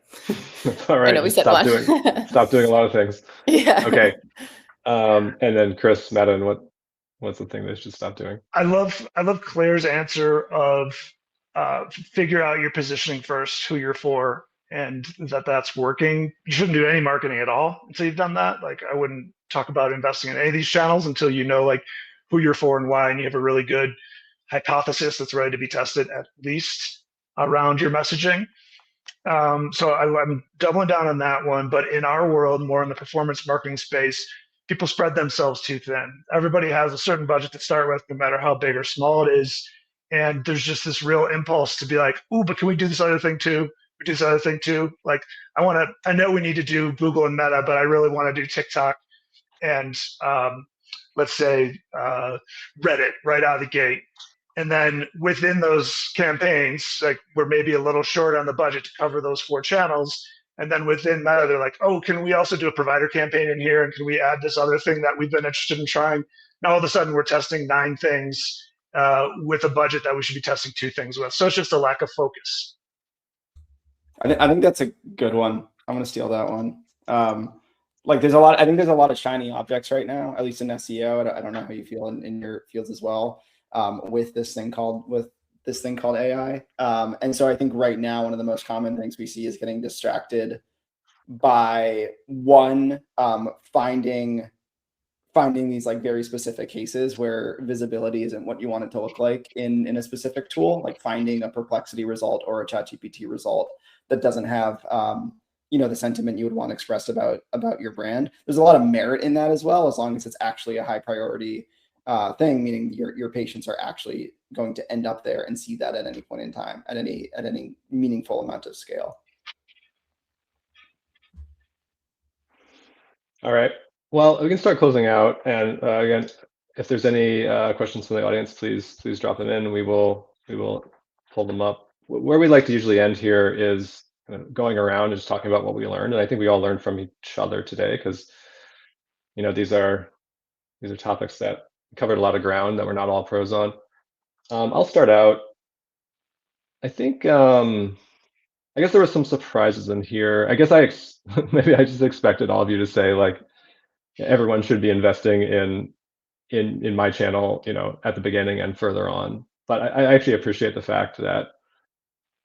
All right. I know we said one. Stop doing a lot of things. Yeah. Okay. And then Chris, Madden, what's the thing they should stop doing? I love Claire's answer of figure out your positioning first, who you're for, and that's working. You shouldn't do any marketing at all until you've done that. Like I wouldn't talk about investing in any of these channels until you know like who you're for and why, and you have a really good hypothesis that's ready to be tested at least around your messaging. So I'm doubling down on that one. But in our world, more in the performance marketing space, people spread themselves too thin. Everybody has a certain budget to start with, no matter how big or small it is. And there's just this real impulse to be like, "Ooh, but can we do this other thing too? We do this other thing too." Like, I know we need to do Google and Meta, but I really want to do TikTok and let's say Reddit right out of the gate. And then within those campaigns, like we're maybe a little short on the budget to cover those 4 channels. And then within Meta, they're like, "Oh, can we also do a provider campaign in here? And can we add this other thing that we've been interested in trying?" Now all of a sudden we're testing 9 things with a budget that we should be testing 2 things with. So it's just a lack of focus. I think that's a good one. I'm going to steal that one. Like I think there's a lot of shiny objects right now, at least in SEO. I don't know how you feel in your fields as well, with this thing called AI. And so I think right now, one of the most common things we see is getting distracted by finding these like very specific cases where visibility isn't what you want it to look like in a specific tool, like finding a Perplexity result or a ChatGPT result that doesn't have the sentiment you would want expressed about your brand. There's a lot of merit in that as well, as long as it's actually a high priority thing, meaning your patients are actually going to end up there and see that at any point in time, at any meaningful amount of scale. All right. Well, we can start closing out. And again, if there's any questions from the audience, please drop them in. We will pull them up. Where we like to usually end here is kind of going around and just talking about what we learned. And I think we all learned from each other today, because these are topics that covered a lot of ground that we're not all pros on. I'll start out. I think I guess there were some surprises in here. I guess maybe I just expected all of you to say like everyone should be investing in my channel, at the beginning and further on. But I actually appreciate the fact that,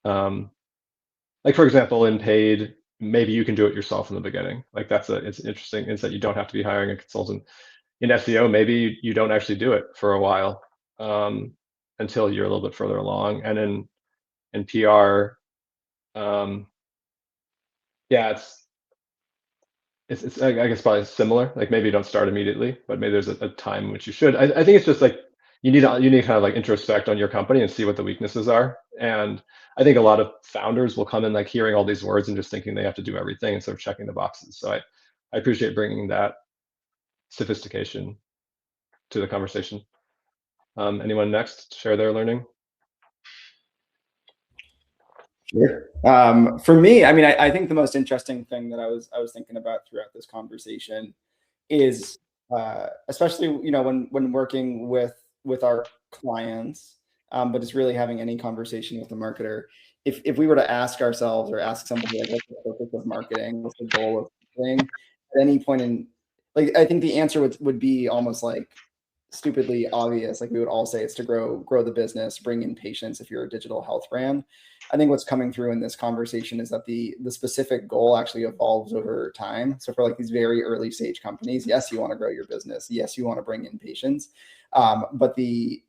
like for example, in paid, maybe you can do it yourself in the beginning. Like it's interesting is that you don't have to be hiring a consultant. In SEO, maybe you don't actually do it for a while until you're a little bit further along. And in PR, yeah, it's I guess probably similar. Like maybe you don't start immediately, but maybe there's a time in which you should. I think it's just like you need kind of like introspect on your company and see what the weaknesses are. And I think a lot of founders will come in like hearing all these words and just thinking they have to do everything instead of checking the boxes. So I appreciate bringing that sophistication to the conversation. Anyone next share their learning? Sure. For me, I mean, I think the most interesting thing that I was thinking about throughout this conversation is, especially when working with our clients, but it's really having any conversation with the marketer. If we were to ask ourselves or ask somebody like, what's the purpose of marketing? What's the goal of marketing? At any point in, like, I think the answer would be almost like stupidly obvious. Like we would all say it's to grow the business, bring in patients if you're a digital health brand. I think what's coming through in this conversation is that the specific goal actually evolves over time. So for like these very early stage companies, yes, you want to grow your business. Yes, you want to bring in patients. But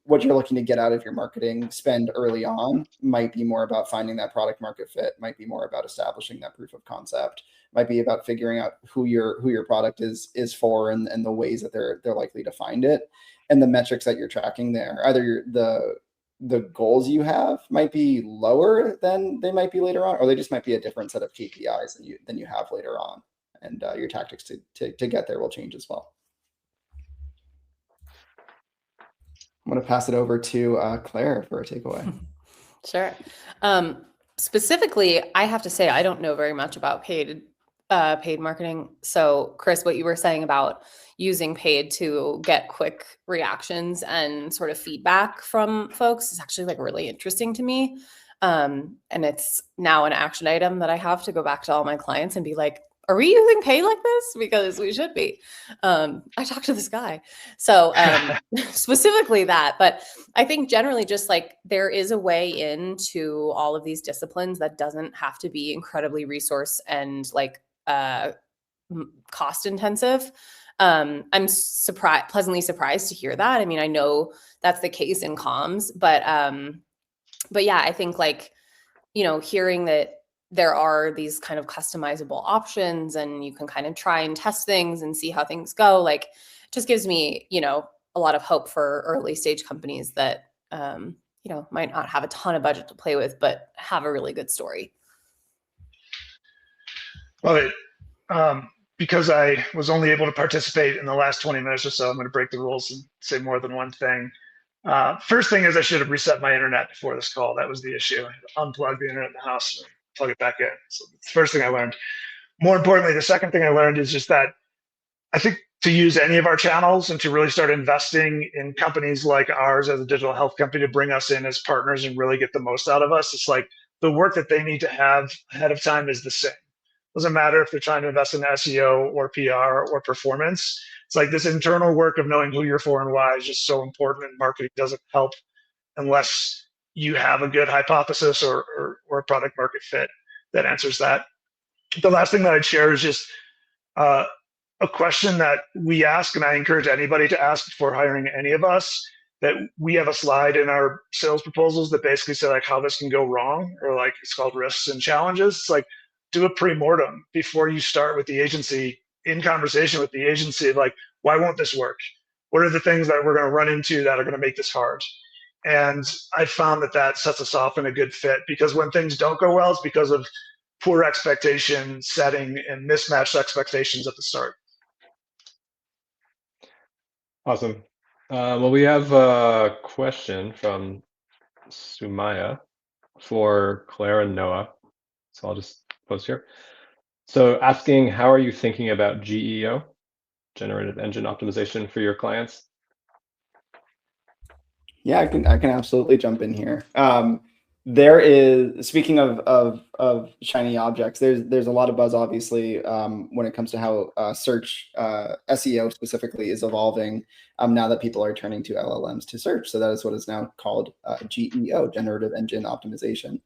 what you're looking to get out of your marketing spend early on might be more about finding that product market fit, might be more about establishing that proof of concept, might be about figuring out who your product is for and the ways that they're likely to find it. And the metrics that you're tracking there, either the goals you have might be lower than they might be later on, or they just might be a different set of KPIs than you have later on. And your tactics to get there will change as well. I'm going to pass it over to Claire for a takeaway. Sure. Specifically, I have to say, I don't know very much about paid marketing. So Chris, what you were saying about using paid to get quick reactions and sort of feedback from folks is actually like really interesting to me. And it's now an action item that I have to go back to all my clients and be like, are we using paid like this? Because we should be. I talked to this guy. So specifically that, but I think generally just like there is a way into all of these disciplines that doesn't have to be incredibly resource and like cost intensive. I'm pleasantly surprised to hear that. I mean, I know that's the case in comms, but yeah, I think like, hearing that there are these kind of customizable options and you can kind of try and test things and see how things go, like just gives me, a lot of hope for early stage companies that, might not have a ton of budget to play with, but have a really good story. Well, because I was only able to participate in the last 20 minutes or so, I'm going to break the rules and say more than one thing. First thing is I should have reset my internet before this call. That was the issue. I had to unplug the internet in the house and plug it back in. So that's the first thing I learned. More importantly, the second thing I learned is just that I think to use any of our channels and to really start investing in companies like ours as a digital health company to bring us in as partners and really get the most out of us, it's like the work that they need to have ahead of time is the same. Doesn't matter if they're trying to invest in SEO or PR or performance. It's like this internal work of knowing who you're for and why is just so important, and marketing doesn't help unless you have a good hypothesis or a product market fit that answers that. The last thing that I'd share is just a question that we ask, and I encourage anybody to ask before hiring any of us, that we have a slide in our sales proposals that basically say like how this can go wrong, or like it's called risks and challenges. It's like do a pre-mortem before you start with the agency, in conversation with the agency, like why won't this work? What are the things that we're going to run into that are going to make this hard? And I found that sets us off in a good fit, because when things don't go well, it's because of poor expectation setting and mismatched expectations at the start. Awesome. Well, we have a question from Sumaya for Claire and Noah. So I'll just post here. So asking, how are you thinking about GEO, generative engine optimization, for your clients? Yeah, I can absolutely jump in here. There is, speaking of shiny objects, there's a lot of buzz, obviously, when it comes to how search SEO specifically is evolving now that people are turning to LLMs to search. So that is what is now called GEO, Generative Engine Optimization.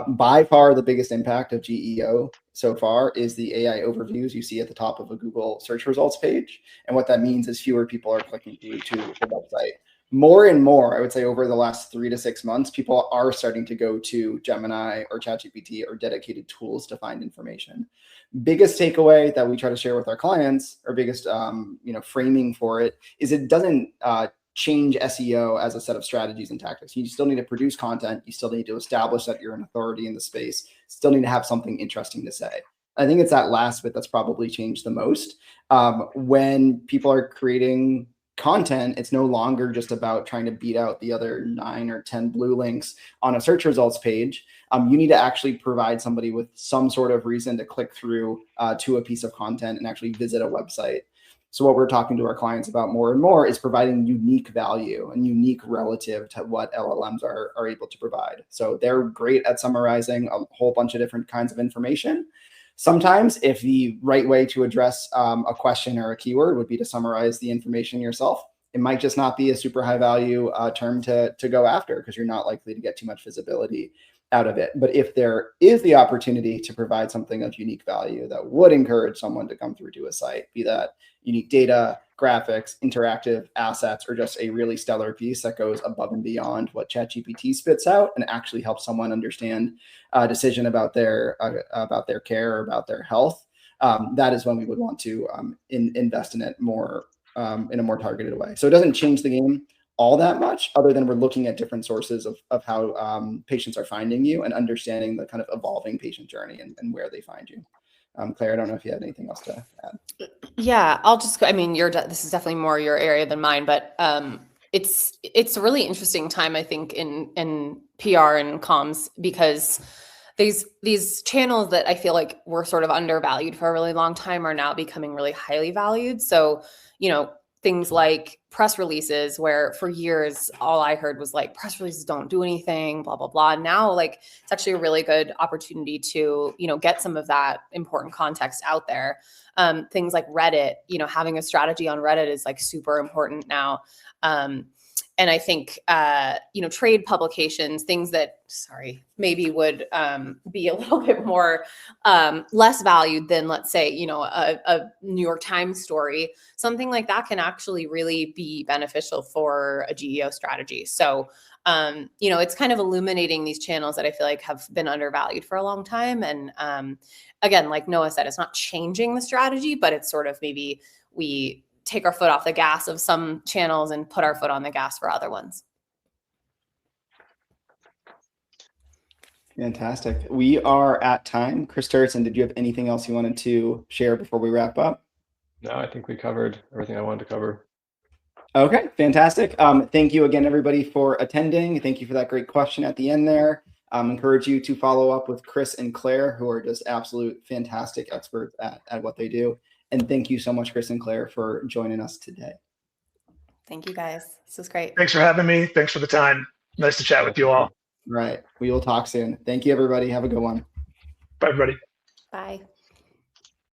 By far, the biggest impact of GEO so far is the AI overviews you see at the top of a Google search results page. And what that means is fewer people are clicking through to the website. More and more, I would say over the last 3 to 6 months, people are starting to go to Gemini or ChatGPT or dedicated tools to find information. Biggest takeaway that we try to share with our clients, or biggest framing for it, is it doesn't change SEO as a set of strategies and tactics. You still need to produce content. You still need to establish that you're an authority in the space. Still need to have something interesting to say. I think it's that last bit that's probably changed the most. When people are creating content, it's no longer just about trying to beat out the other 9 or 10 blue links on a search results page. You need to actually provide somebody with some sort of reason to click through to a piece of content and actually visit a website. So what we're talking to our clients about more and more is providing unique value and unique relative to what LLMs are able to provide. So they're great at summarizing a whole bunch of different kinds of information. Sometimes, if the right way to address a question or a keyword would be to summarize the information yourself, it might just not be a super high value term to go after, because you're not likely to get too much visibility out of it. But if there is the opportunity to provide something of unique value that would encourage someone to come through to a site, be that unique data, graphics, interactive assets, or just a really stellar piece that goes above and beyond what ChatGPT spits out and actually helps someone understand a decision about their care or about their health, that is when we would want to invest in it more in a more targeted way. So it doesn't change the game all that much, other than we're looking at different sources of how patients are finding you and understanding the kind of evolving patient journey and where they find you. Claire, I don't know if you had anything else to add. Yeah, I mean, this is definitely more your area than mine, but it's a really interesting time, I think, in PR and comms, because these channels that I feel like were sort of undervalued for a really long time are now becoming really highly valued. So, things like press releases, where for years all I heard was like, press releases don't do anything, blah, blah, blah. Now, like, it's actually a really good opportunity to, get some of that important context out there. Things like Reddit, having a strategy on Reddit is like super important now. And I think, trade publications, things that, maybe would be a little bit more less valued than, let's say, a New York Times story, something like that can actually really be beneficial for a GEO strategy. So, it's kind of illuminating these channels that I feel like have been undervalued for a long time. And again, like Noah said, it's not changing the strategy, but it's sort of maybe we take our foot off the gas of some channels and put our foot on the gas for other ones. Fantastic. We are at time. Chris Turson, did you have anything else you wanted to share before we wrap up? No, I think we covered everything I wanted to cover. Okay, fantastic. Thank you again, everybody, for attending. Thank you for that great question at the end there. Encourage you to follow up with Chris and Claire, who are just absolute fantastic experts at what they do. And thank you so much, Chris and Claire, for joining us today. Thank you, guys. This was great. Thanks for having me. Thanks for the time. Nice to chat with you all. Right. We will talk soon. Thank you, everybody. Have a good one. Bye, everybody. Bye.